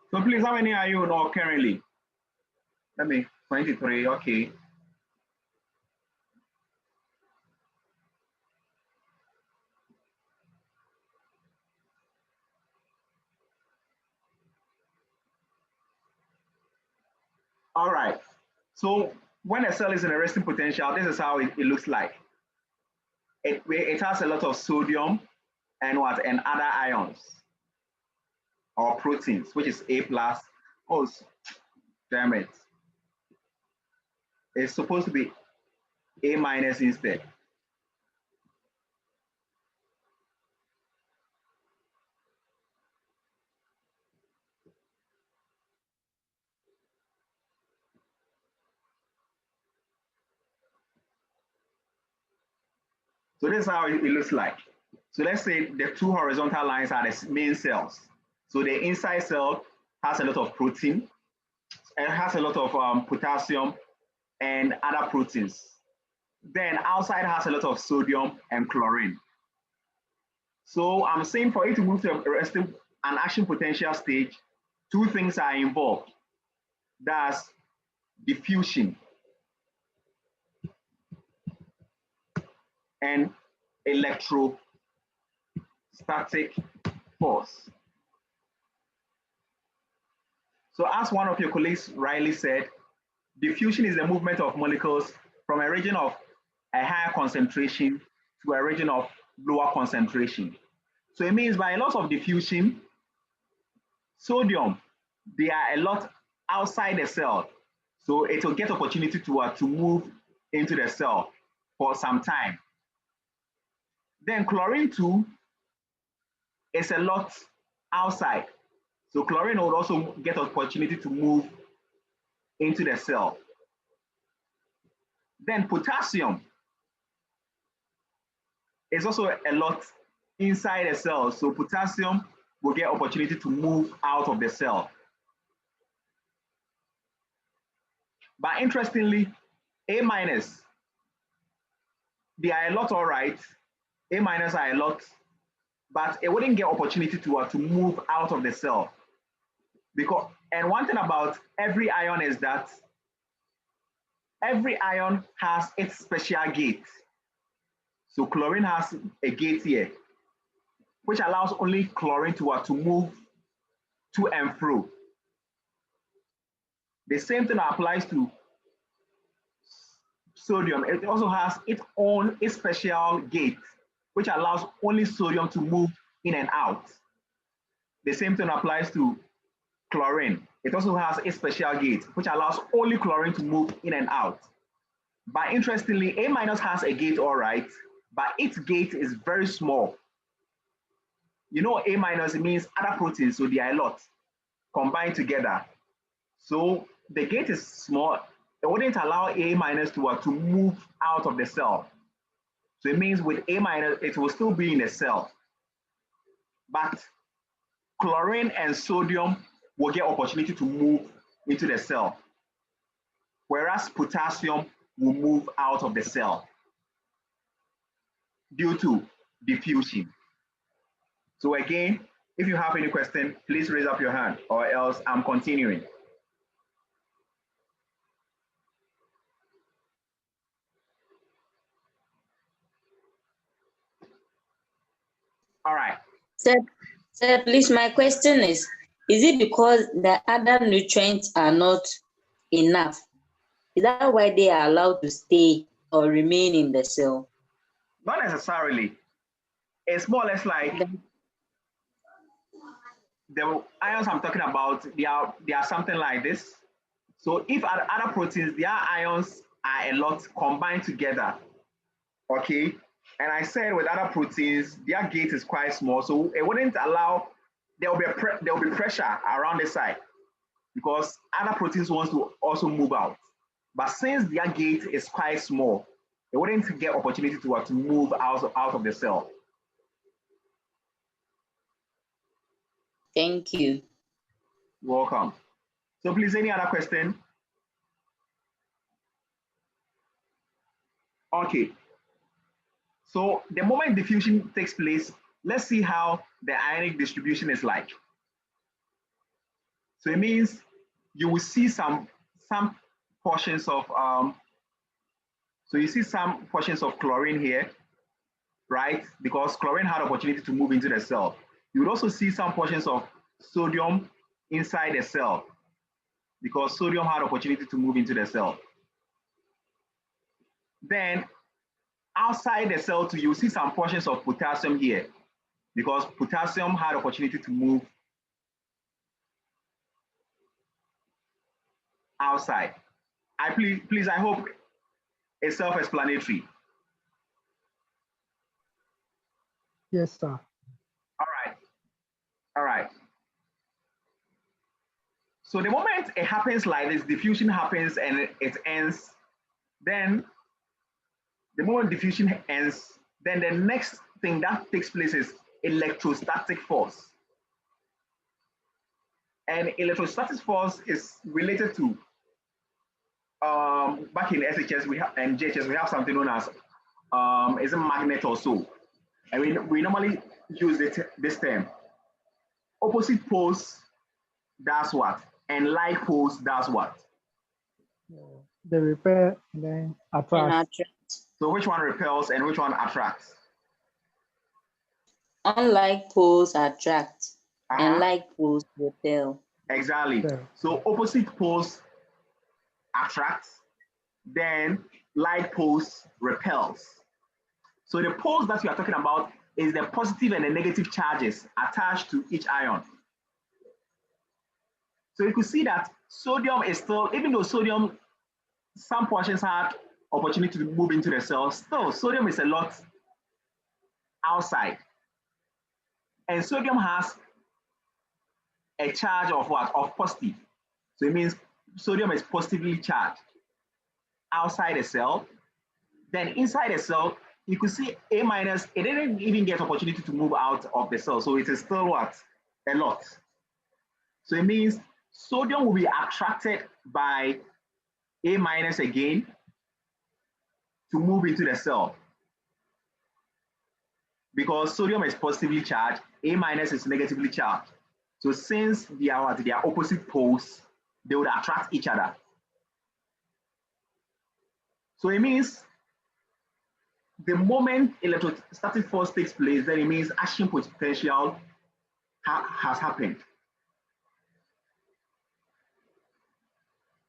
So please, how many are you now currently? Let me, 23, okay. All right. So when a cell is in a resting potential, this is how it looks like. It has a lot of sodium and what and other ions or proteins, which is A plus. Oh, damn it. It's supposed to be A minus instead. So this is how it looks like. So let's say the two horizontal lines are the main cells. So the inside cell has a lot of protein, and has a lot of potassium and other proteins. Then outside has a lot of sodium and chlorine. So I'm saying for it to move to an action potential stage, two things are involved. That's diffusion and electrostatic force. So as one of your colleagues rightly said, diffusion is the movement of molecules from a region of a higher concentration to a region of lower concentration. So it means by a lot of diffusion, sodium, they are a lot outside the cell. So it will get opportunity to move into the cell for some time. Then chlorine too is a lot outside. So chlorine will also get opportunity to move into the cell. Then potassium is also a lot inside the cell. So potassium will get opportunity to move out of the cell. But interestingly, A minus, they are a lot all right. A minus are a lot, but it wouldn't get opportunity to move out of the cell. Because, and one thing about every ion is that every ion has its special gate. So chlorine has a gate here, which allows only chlorine to move to and fro. The same thing applies to sodium. It also has its own special gate, which allows only sodium to move in and out. The same thing applies to chlorine. It also has a special gate, which allows only chlorine to move in and out. But interestingly, A minus has a gate, all right, but its gate is very small. You know, A minus means other proteins, so they are a lot combined together. So the gate is small. It wouldn't allow A minus to move out of the cell. So it means with A minus, it will still be in the cell. But chlorine and sodium will get opportunity to move into the cell, whereas potassium will move out of the cell due to diffusion. So again, if you have any question, please raise up your hand, or else I'm continuing. All right. Sir, please, my question is it because the other nutrients are not enough? Is that why they are allowed to stay or remain in the cell? Not necessarily. It's more or less like the ions I'm talking about, they are something like this. So if other proteins, their ions are a lot combined together, okay? And I said with other proteins, their gate is quite small, so it wouldn't allow, there will be pressure around the side because other proteins want to also move out. But since their gate is quite small, it wouldn't get opportunity to move out of the cell. Thank you. Welcome. So please, any other question? Okay. So the moment diffusion takes place, let's see how the ionic distribution is like. So it means you will see some portions of so you see some portions of chlorine here, right? Because chlorine had opportunity to move into the cell. You would also see some portions of sodium inside the cell because sodium had opportunity to move into the cell. Then outside the cell too, you see some portions of potassium here because potassium had opportunity to move outside. Please, I hope it's self-explanatory. Yes, sir. All right. So the moment it happens like this, diffusion happens and it ends, then the moment diffusion ends, then the next thing that takes place is electrostatic force. And electrostatic force is related to, back in SHS we have and JHS, we have something known as is a magnet or so. And we normally use this term. Opposite poles does what? And like poles does what? They repel and then attract. So which one repels and which one attracts? Unlike poles attract and like poles repel. Exactly. Yeah. So opposite poles attracts, then like poles repels. So the poles that we are talking about is the positive and the negative charges attached to each ion. So you could see that sodium is still, even though sodium, some portions had opportunity to move into the cell, still sodium is a lot outside. And sodium has a charge of what? Of positive. So it means sodium is positively charged outside the cell. Then inside the cell, you could see A minus, it didn't even get opportunity to move out of the cell. So it is still what? A lot. So it means sodium will be attracted by A minus again to move into the cell. Because sodium is positively charged, A minus is negatively charged. So since they are opposite poles, they would attract each other. So it means the moment electrostatic force takes place, then it means action potential has happened.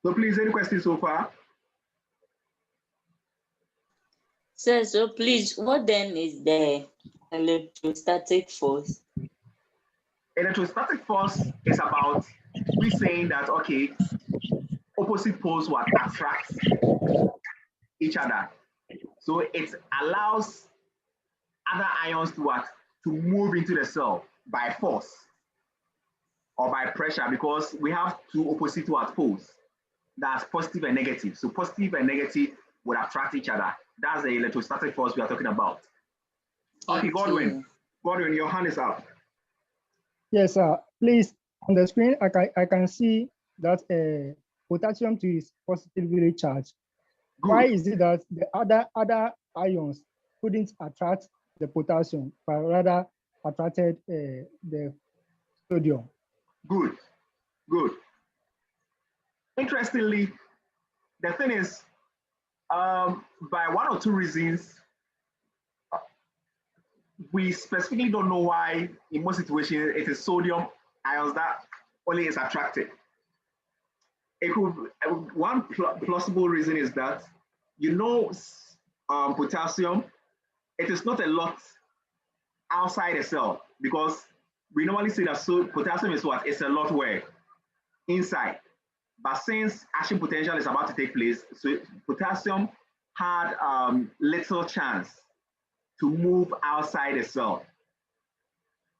So please, any questions so far? Sir, so please, what then is the electrostatic force? Electrostatic force is about we saying that, okay, opposite poles will attract each other. So it allows other ions to what? To move into the cell by force or by pressure, because we have two opposite poles. That's positive and negative. So positive and negative would attract each other. That's the electrostatic force we are talking about. Okay, Godwin, your hand is up. Yes, sir. Please, on the screen, I can see that potassium is positively charged. Good. Why is it that the other ions couldn't attract the potassium, but rather attracted the sodium? Good. Interestingly, the thing is, by one or two reasons, we specifically don't know why in most situations it is sodium ions that only is attracted. It could, one plausible reason is that, potassium, it is not a lot outside the cell, because we normally say that potassium is what? It's a lot where? Inside. But since action potential is about to take place, so potassium had little chance to move outside the cell.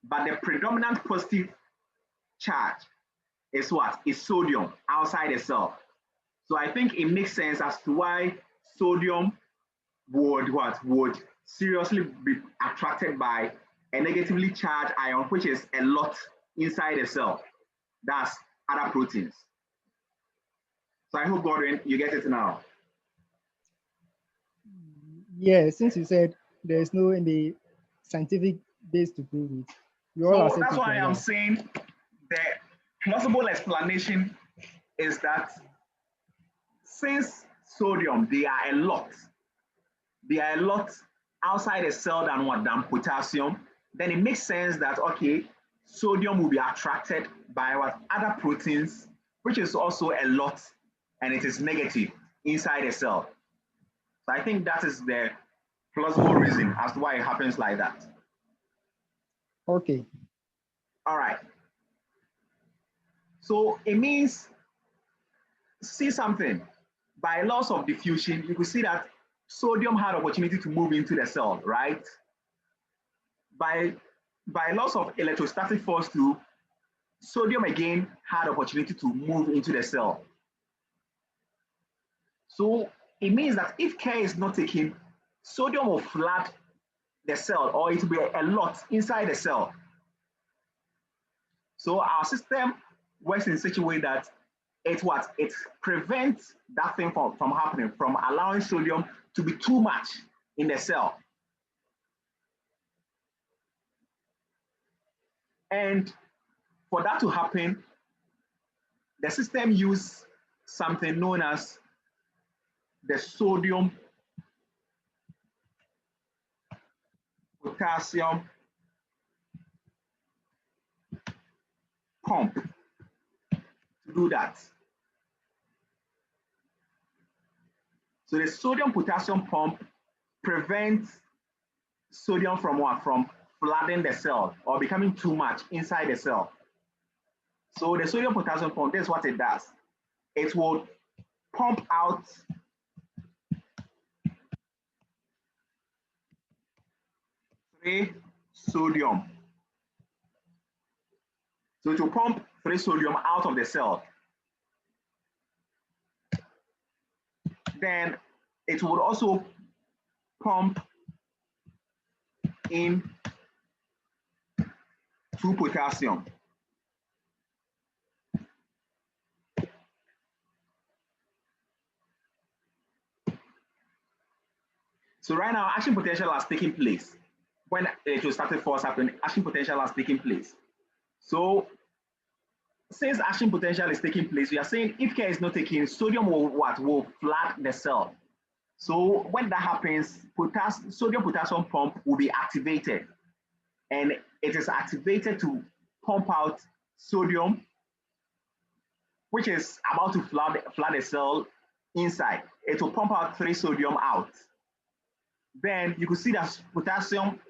But the predominant positive charge is what? Is sodium outside the cell. So I think it makes sense as to why sodium would seriously be attracted by a negatively charged ion, which is a lot inside the cell. That's other proteins. So I hope, Godwin, you get it now. Yeah, since you said there's no any scientific base to prove it. So that's why I'm saying that plausible explanation is that since sodium, they are a lot outside the cell than potassium, then it makes sense that, okay, sodium will be attracted by what other proteins, which is also a lot, and it is negative inside the cell. So I think that is the plausible reason as to why it happens like that. Okay. All right. So it means, see something, by laws of diffusion, you could see that sodium had opportunity to move into the cell, right? By laws of electrostatic force too, sodium again had opportunity to move into the cell. So it means that if care is not taken, sodium will flood the cell, or it will be a lot inside the cell. So our system works in such a way that it prevents that thing from happening, from allowing sodium to be too much in the cell. And for that to happen, the system uses something known as the sodium potassium pump to do that. So the sodium potassium pump prevents sodium from what? From flooding the cell or becoming too much inside the cell. So the sodium potassium pump, this is what it does. It will pump out free sodium. So it will pump free sodium out of the cell. Then it will also pump in 2 potassium. So right now, action potential has taken place. When electrostatic force happened, action potential has taken place. So since action potential is taking place, we are saying if care is not taken, sodium will flood the cell. So when that happens, sodium potassium pump will be activated, and it is activated to pump out sodium, which is about to flood the cell inside. It will pump out 3 sodium out. Then you can see that potassium,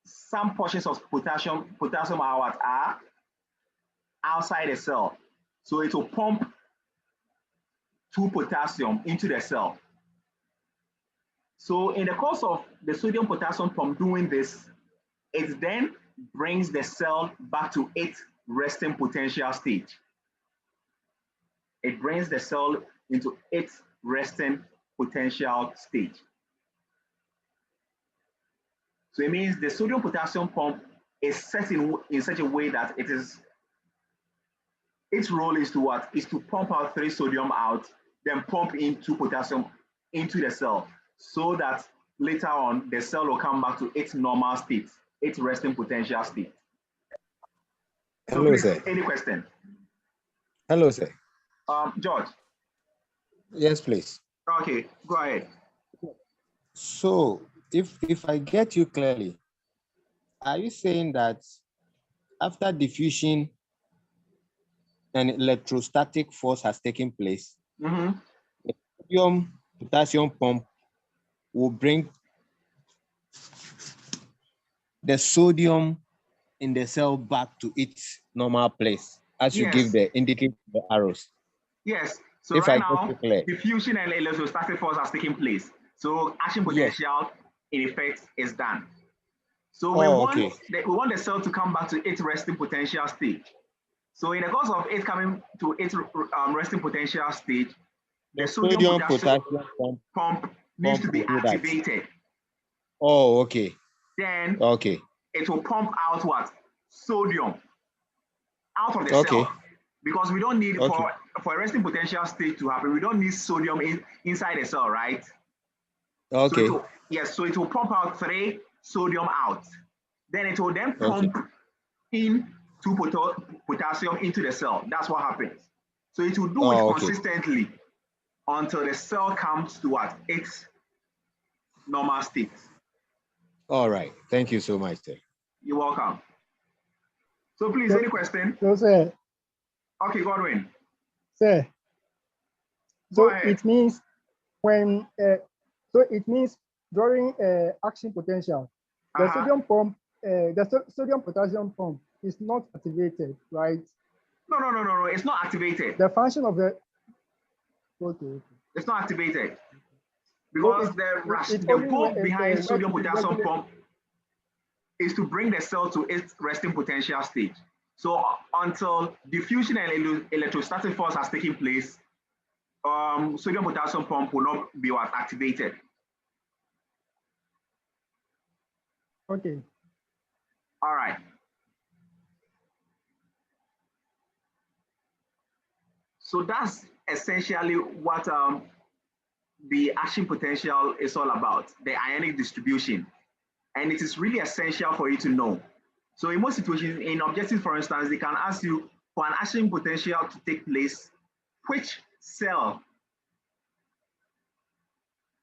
some portions of potassium are outside the cell. So it will pump 2 potassium into the cell. So in the course of the sodium potassium pump doing this, it then brings the cell back to its resting potential stage. It brings the cell into its resting potential stage. So it means the sodium potassium pump is set in such a way that its role is to what? Is to pump out 3 sodium out, then pump in 2 potassium into the cell, so that later on the cell will come back to its normal state, its resting potential state. So hello, sir. Any question? Hello, sir. George. Yes, please. Okay, go ahead. So if I get you clearly, are you saying that after diffusion, an electrostatic force has taken place, the sodium potassium pump will bring the sodium in the cell back to its normal place, as you give the indicate the arrows? Yes. So if right I now, diffusion and electrostatic force has taken place. So action potential in effect is done. So we want the cell to come back to its resting potential stage. So in the course of it coming to its resting potential stage, the sodium potassium pump needs to be activated. Oh, okay. Then it will pump out what? Sodium out of the cell. Because we don't need, for a resting potential state to happen, we don't need sodium inside the cell, right? Okay. So so it will pump out 3 sodium out. Then it will then pump in two potassium into the cell. That's what happens. So it will do it consistently until the cell comes to what? Its normal state. All right. Thank you so much, sir. You're welcome. So please, any question? So, sir. Okay, Godwin. Sir. So it means when, so it means during action potential, the sodium pump, the sodium potassium pump is not activated, right? No, it's not activated. The function of the, okay. It's not activated because so the goal behind sodium potassium pump is to bring the cell to its resting potential stage. So until diffusion and electrostatic force has taken place, sodium potassium pump will not be activated. Okay. All right. So that's essentially what the action potential is all about, the ionic distribution. And it is really essential for you to know. So in most situations, in objectives, for instance, they can ask you for an action potential to take place, which cell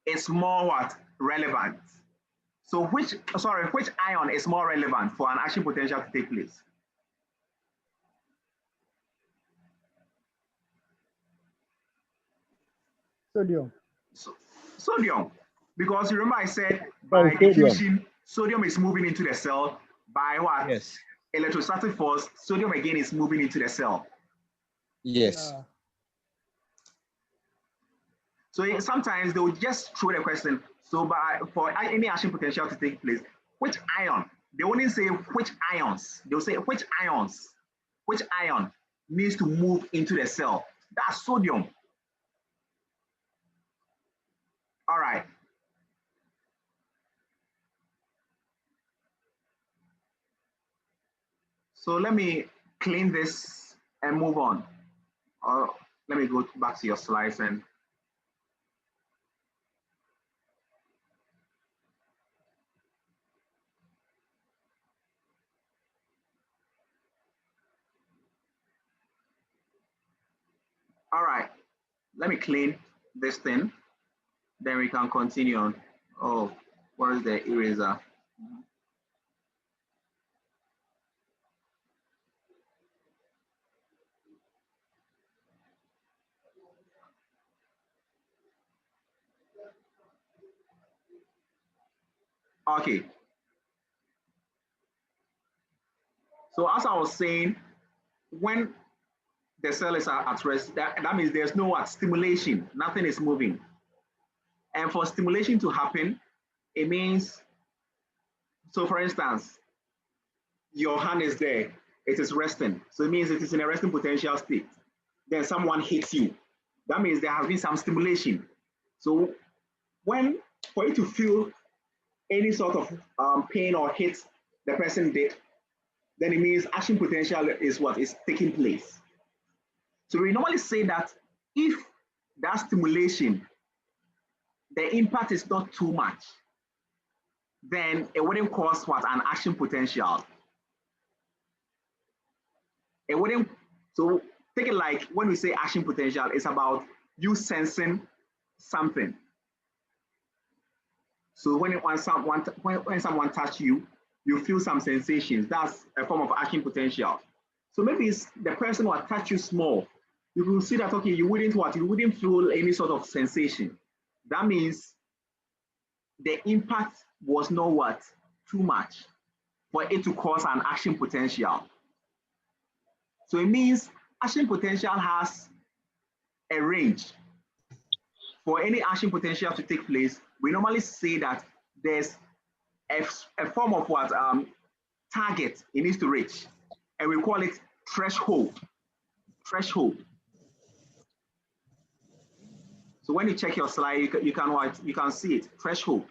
is more relevant? So which ion is more relevant for an action potential to take place? Sodium. Sodium, because remember I said by diffusion, sodium is moving into the cell. By what? Yes. Electrostatic force, sodium again is moving into the cell. Yes. So sometimes they will just throw the question, so for any action potential to take place, which ion? They wouldn't say which ions, they'll say which ion needs to move into the cell. That's sodium. All right. So let me clean this and move on. Let me go back to your slides and all right, let me clean this thing, then we can continue on. Oh, where's the eraser? Okay. So as I was saying, when the cell is at rest, that means there's no stimulation, nothing is moving. And for stimulation to happen, it means, so for instance, your hand is there, it is resting. So it means it is in a resting potential state. Then someone hits you. That means there has been some stimulation. So for you to feel any sort of pain or hit the person did, then it means action potential is what is taking place. So we normally say that if that stimulation, the impact is not too much, then it wouldn't cause an action potential. It wouldn't, so take it like when we say action potential, it's about you sensing something. So when someone touches you, you feel some sensations. That's a form of action potential. So maybe it's the person who touch you small. You will see that, okay, you wouldn't feel any sort of sensation. That means the impact was not too much for it to cause an action potential. So it means action potential has a range. For any action potential to take place, we normally say that there's a form of target it needs to reach, and we call it threshold. Threshold. So when you check your slide, you can see it. Threshold.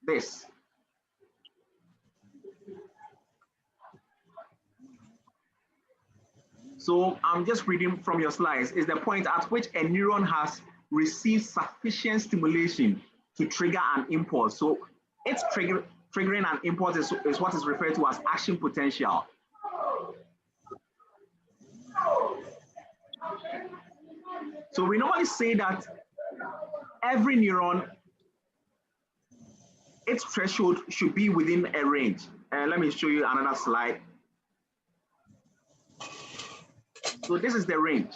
This. So I'm just reading from your slides. Is the point at which a neuron has received sufficient stimulation to trigger an impulse. So its triggering an impulse is what is referred to as action potential. So we normally say that every neuron, its threshold should be within a range. Let me show you another slide. So this is the range.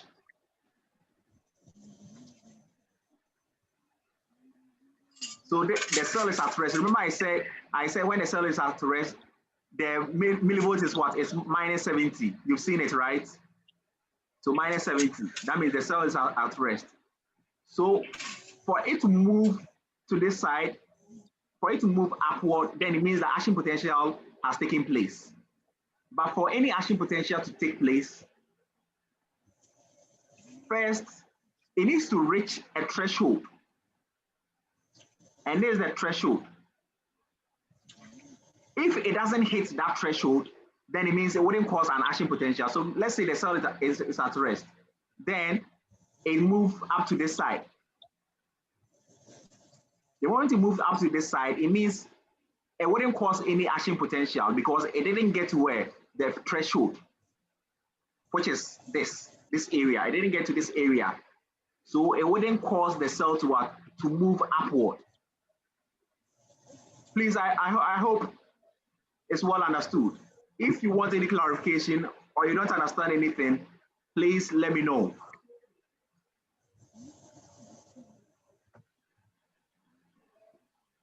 So the cell is at rest. Remember I said when the cell is at rest, the millivolts is what? It's minus 70. You've seen it, right? So minus 70. That means the cell is at rest. So for it to move to this side, for it to move upward, then it means the action potential has taken place. But for any action potential to take place, first, it needs to reach a threshold. And there's the threshold. If it doesn't hit that threshold, then it means it wouldn't cause an action potential. So let's say the cell is at rest. Then it moves up to this side. The moment it moves up to this side, it means it wouldn't cause any action potential because it didn't get to where the threshold, which is this area. It didn't get to this area. So it wouldn't cause the cell to move upward. Please, I hope it's well understood. If you want any clarification or you don't understand anything, please let me know.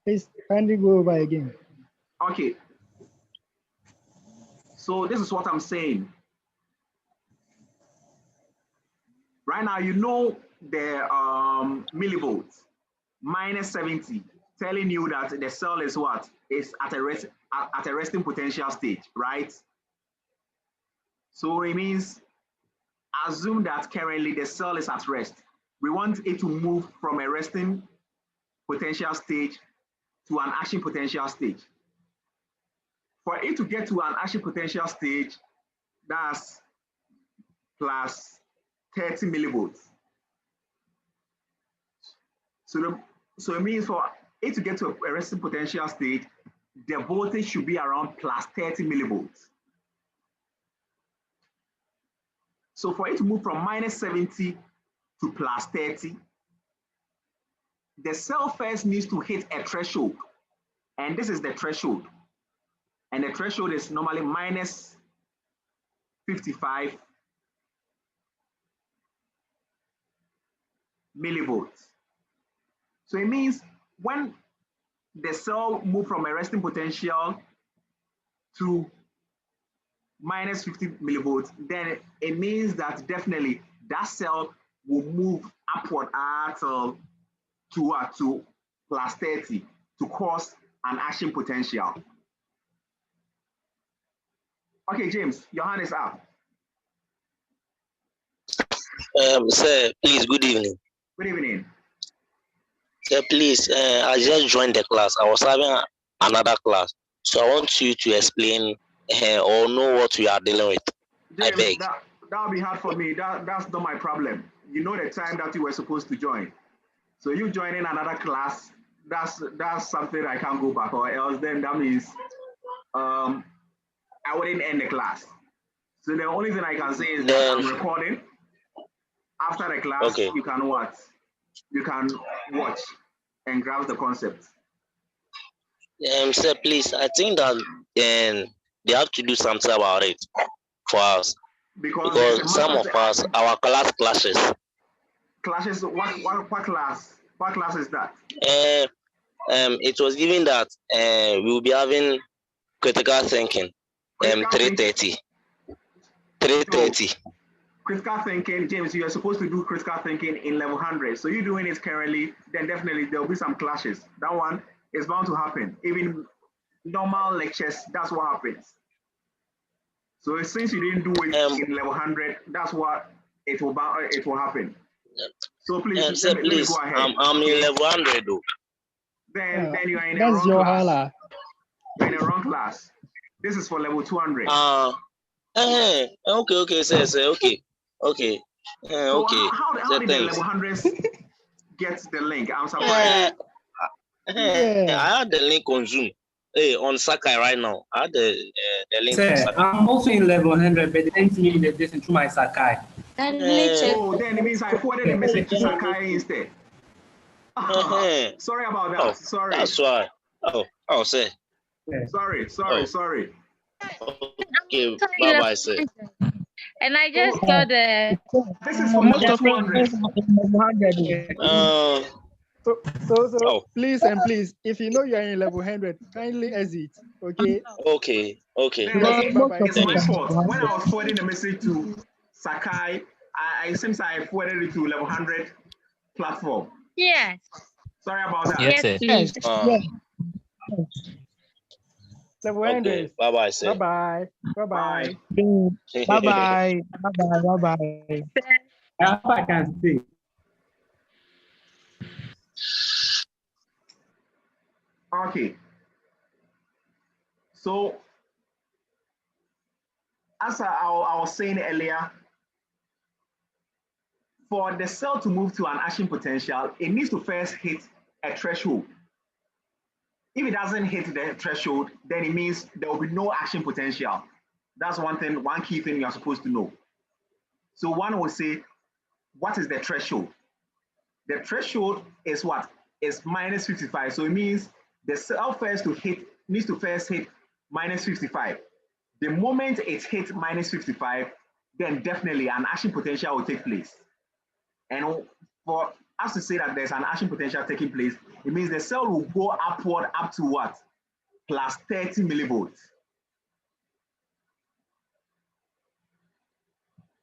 Please kindly go over again. Okay. So this is what I'm saying. Right now, you know the millivolts, minus 70, telling you that the cell is what? Is at a resting potential stage, right? So it means, assume that currently the cell is at rest. We want it to move from a resting potential stage to an action potential stage. For it to get to an action potential stage, that's plus 30 millivolts. So it means for it to get to a resting potential state, the voltage should be around plus 30 millivolts. So for it to move from minus 70 to plus 30, the cell first needs to hit a threshold. And this is the threshold. And the threshold is normally minus 55 millivolts. So it means when the cell moves from a resting potential to minus 50 millivolts, then it means that definitely that cell will move upward to plus 30 to cause an action potential. Okay, James, your hand is up. Sir, please, good evening. Good evening. Sir, please, I just joined the class. I was having another class. So I want you to explain or know what we are dealing with. James, I beg. That'll be hard for me. That's not my problem. You know the time that you were supposed to join. So you joining another class, that's something I can't go back, or else then that means I wouldn't end the class. So the only thing I can say is that I'm recording. After the class, okay, you can watch. You can watch and grasp the concept. Sir, please, I think that they have to do something about it for us. Because some of us, our class clashes. Clashes? What class? What class is that? It was given that we will be having critical thinking. 3:30. 3:30. Critical thinking, James, you are supposed to do critical thinking in level 100. So you're doing it currently, then definitely there will be some clashes. That one is bound to happen. Even normal lectures, that's what happens. So since you didn't do it in level 100, that's what it will happen. So please, let me go ahead. I'm in level 100 though. Then you are in the wrong class. You're in the wrong class. This is for level 200. Okay, sir, okay. Okay. So okay. How did the level 100s get the link? I'm surprised. I had the link on Zoom. on Sakai right now. I had the link. Sir, I'm also in level 100, but they sent me the distance through my Sakai. Oh, then it means I forwarded the message to Sakai instead. Sorry about that. Sorry. That's why. Oh, sir. Sorry. Okay, bye-bye, sir. And I just saw the. This is for level 200. So please, if you know you are in level 100, kindly exit. Okay. Okay. Then it's my fault. When I was forwarding the message to Sakai, it seems I forwarded it to level 100 platform. Yes. Sorry about that. Yes, please. Level 100. Okay. Bye-bye, sir. Bye. Bye. I hope I can stay. Okay. So, as I was saying earlier, for the cell to move to an action potential, it needs to first hit a threshold. If it doesn't hit the threshold, then it means there will be no action potential. That's one key thing you're supposed to know. So one will say, what is the threshold? The threshold is what? Is minus 55. So it means the cell needs to first hit minus 55. The moment it hits minus 55, then definitely an action potential will take place. And for us to say that there's an action potential taking place, it means the cell will go upward up to what? Plus 30 millivolts.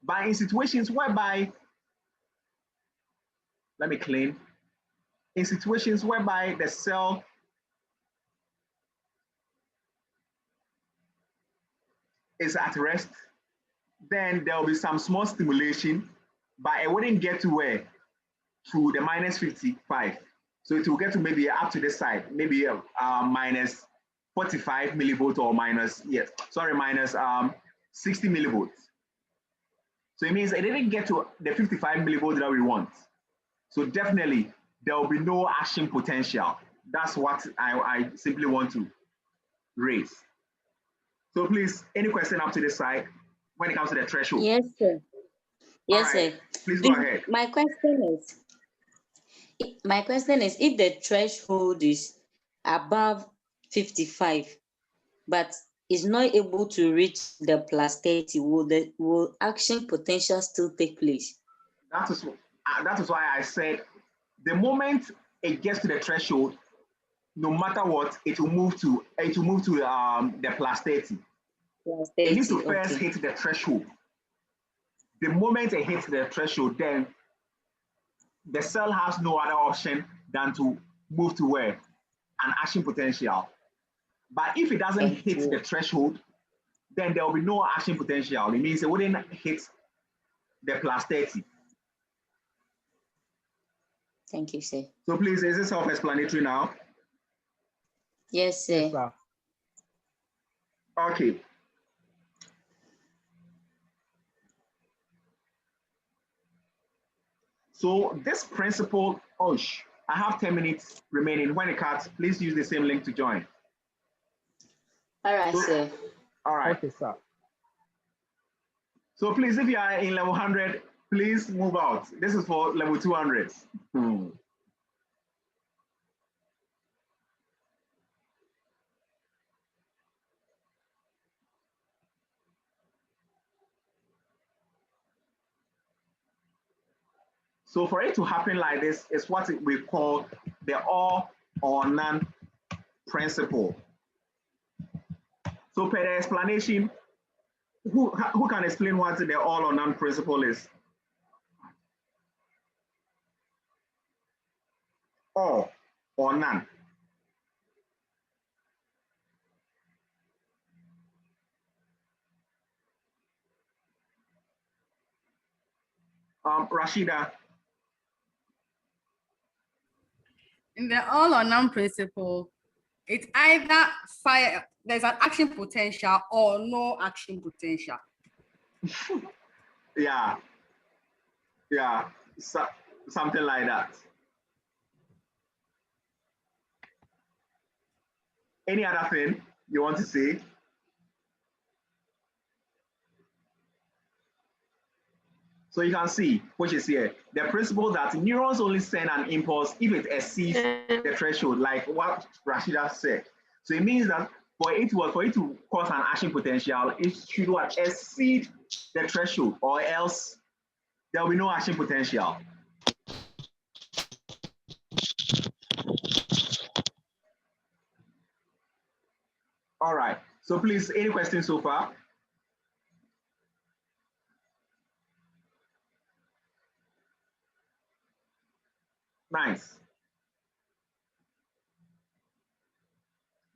But in situations whereby, let me clean. In situations whereby the cell is at rest, then there will be some small stimulation, but it wouldn't get to where? To the minus 55. So it will get to maybe up to this side, maybe minus 45 millivolts or minus 60 millivolts. So it means it didn't get to the 55 millivolts that we want. So definitely there will be no action potential. That's what I simply want to raise. So please, any question up to this side when it comes to the threshold? Yes, sir. Yes, Right. sir. Please go ahead. My question is, if the threshold is above 55, but is not able to reach the plus 30, will action potential still take place? That is why I said the moment it gets to the threshold, no matter what, it will move to the plus 30. Plus 30, it needs to first okay. hit the threshold. The moment it hits the threshold, then the cell has no other option than to move to where? An action potential. But if it doesn't hit the threshold, then there will be no action potential. It means it wouldn't hit the plus 30. Thank you, sir. So please, is this self-explanatory now? Yes, sir. Yes, sir. Okay. So this principle, I have 10 minutes remaining. When it cuts, please use the same link to join. All right, sir. All right. Okay, sir. So please, if you are in level 100, please move out. This is for level 200. So for it to happen like this is what we call the all or none principle. So per the explanation, who can explain what the all or none principle is? All or none. Rashida. In the all or none principle, it's either there's an action potential or no action potential. Yeah, something like that. Any other thing you want to say? So you can see, which is here, the principle that neurons only send an impulse if it exceeds the threshold, like what Rashida said. So it means that for it to cause an action potential, it should exceed the threshold, or else there will be no action potential. All right. So please, any questions so far? Nice.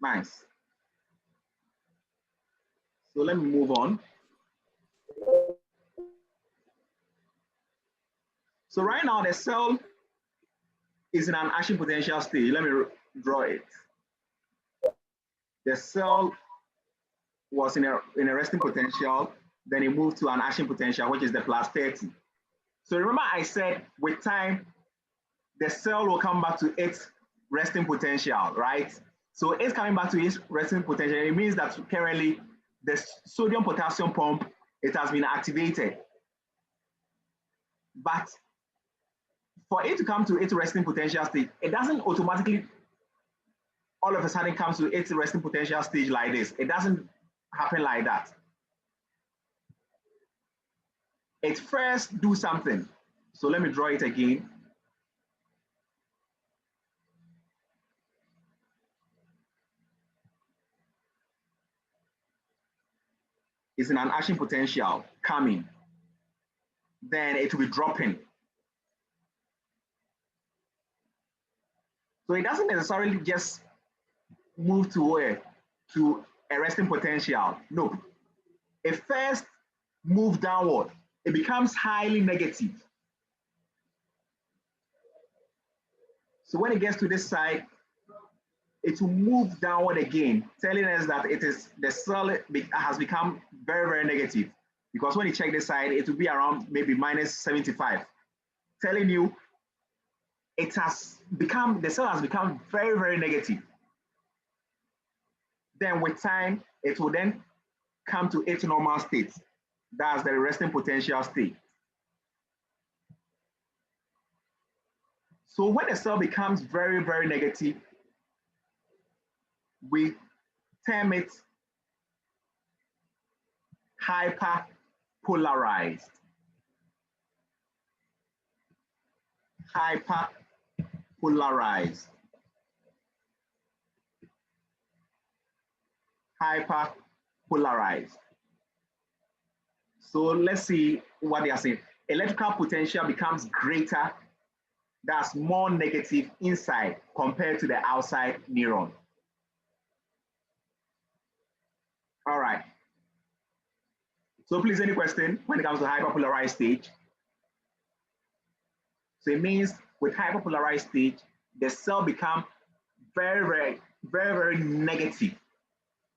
Nice. So let me move on. So right now the cell is in an action potential state. Let me draw it. The cell was in a resting potential, then it moved to an action potential, which is the plus 30. So remember I said with time, the cell will come back to its resting potential, right? So it's coming back to its resting potential. It means that currently the sodium potassium pump, it has been activated. But for it to come to its resting potential state, it doesn't automatically all of a sudden come to its resting potential stage like this. It doesn't happen like that. It first do something. So let me draw it again. It's in an action potential coming. Then it will be dropping. So it doesn't necessarily just move to where? To a resting potential. No. It first moves downward. It becomes highly negative. So when it gets to this side, it will move downward again, telling us that it is the cell has become very, very negative. Because when you check this side, it will be around maybe minus 75, telling you it has become, the cell has become very, very negative. Then with time, it will then come to its normal state. That's the resting potential state. So when the cell becomes very, very negative, we term it hyperpolarized. Hyperpolarized. Hyperpolarized. So let's see what they are saying. Electrical potential becomes greater, that's more negative inside compared to the outside neuron. All right. So please, any question when it comes to hyperpolarized stage? So it means with hyperpolarized stage, the cell becomes very, very, very, very negative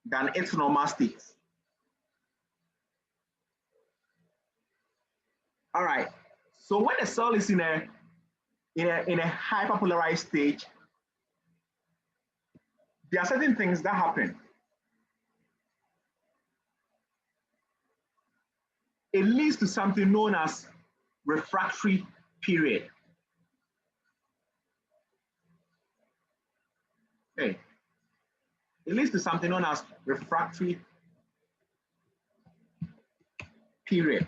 than its normal state. All right. So when the cell is in a hyperpolarized stage, there are certain things that happen. It leads to something known as refractory period. Okay. It leads to something known as refractory period.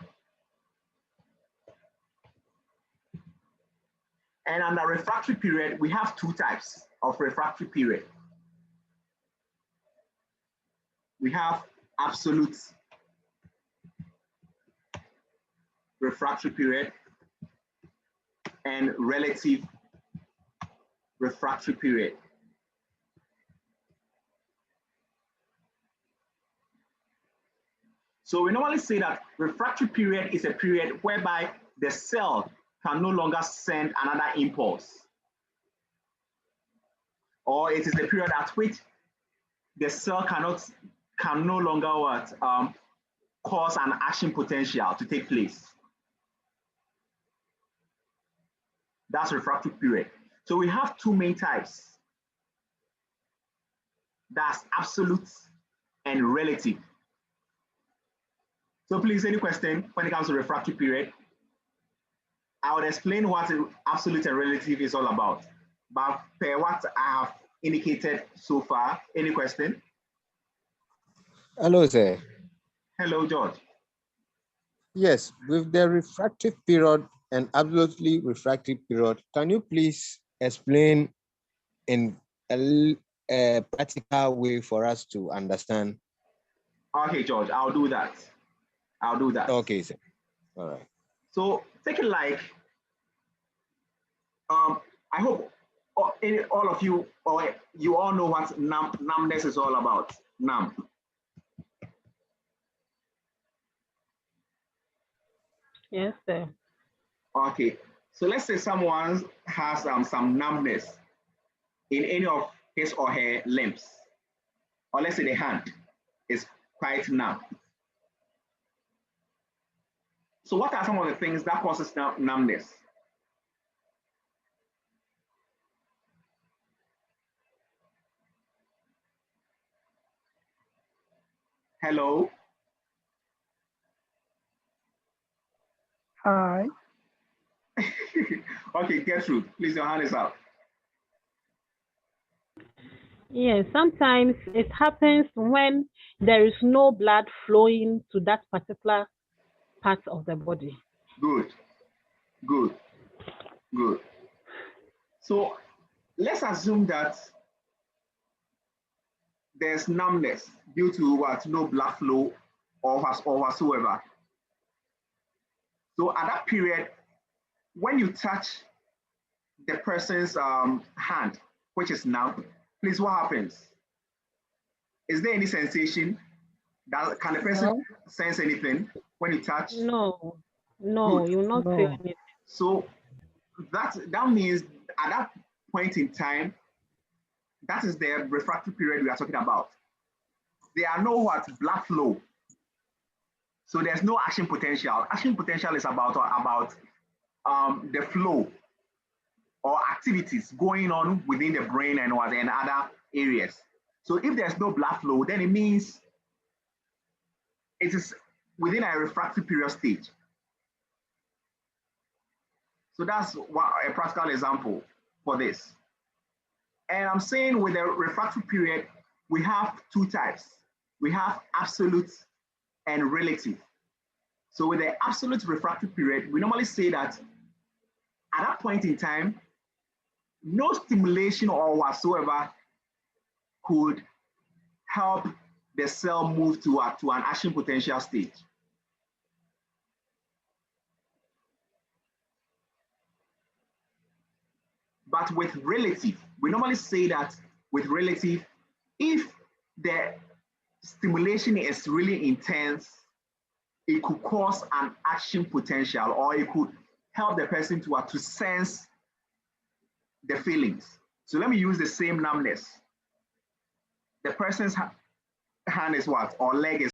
And under refractory period, we have two types of refractory period. We have absolute refractory period and relative refractory period. So we normally say that refractory period is a period whereby the cell can no longer send another impulse. Or it is the period at which the cell can no longer cause an action potential to take place. That's refractory period. So we have two main types. That's absolute and relative. So please, any question when it comes to refractory period? I would explain what absolute and relative is all about. But per what I have indicated so far, any question? Hello, sir. Hello, George. Yes, with the refractive period and absolutely refractive period, can you please explain in a practical way for us to understand? Okay, George, I'll do that. I'll do that. Okay, sir. All right. So take it like, I hope all of you, or you all know what numbness is all about. Numb. Yes, sir. Okay, so let's say someone has some numbness in any of his or her limbs, or let's say the hand is quite numb. So what are some of the things that causes numbness? Hello? Hi. Okay, Gertrude, please, your hand is up. Yes, sometimes it happens when there is no blood flowing to that particular part of the body. Good, good, good. So let's assume that there's numbness due to what? No blood flow or whatsoever. So at that period, when you touch the person's hand, which is numb, please, what happens? Is there any sensation? Can the person sense anything when you touch? No, no, Good. you will not feel anything. So that means at that point in time, that is the refractory period we are talking about. There are no blood flow. So there's no action potential. Action potential is about the flow or activities going on within the brain and other areas. So if there's no blood flow, then it means it is within a refractory period stage. So that's a practical example for this. And I'm saying with the refractory period, we have two types. We have absolute and relative. So with the absolute refractory period, we normally say that at that point in time, no stimulation or whatsoever could help the cell move to an action potential stage. But with relative, we normally say that with relative, if the stimulation is really intense, it could cause an action potential, or it could help the person to sense the feelings. So let me use the same numbness. The person's hand is what? Or leg is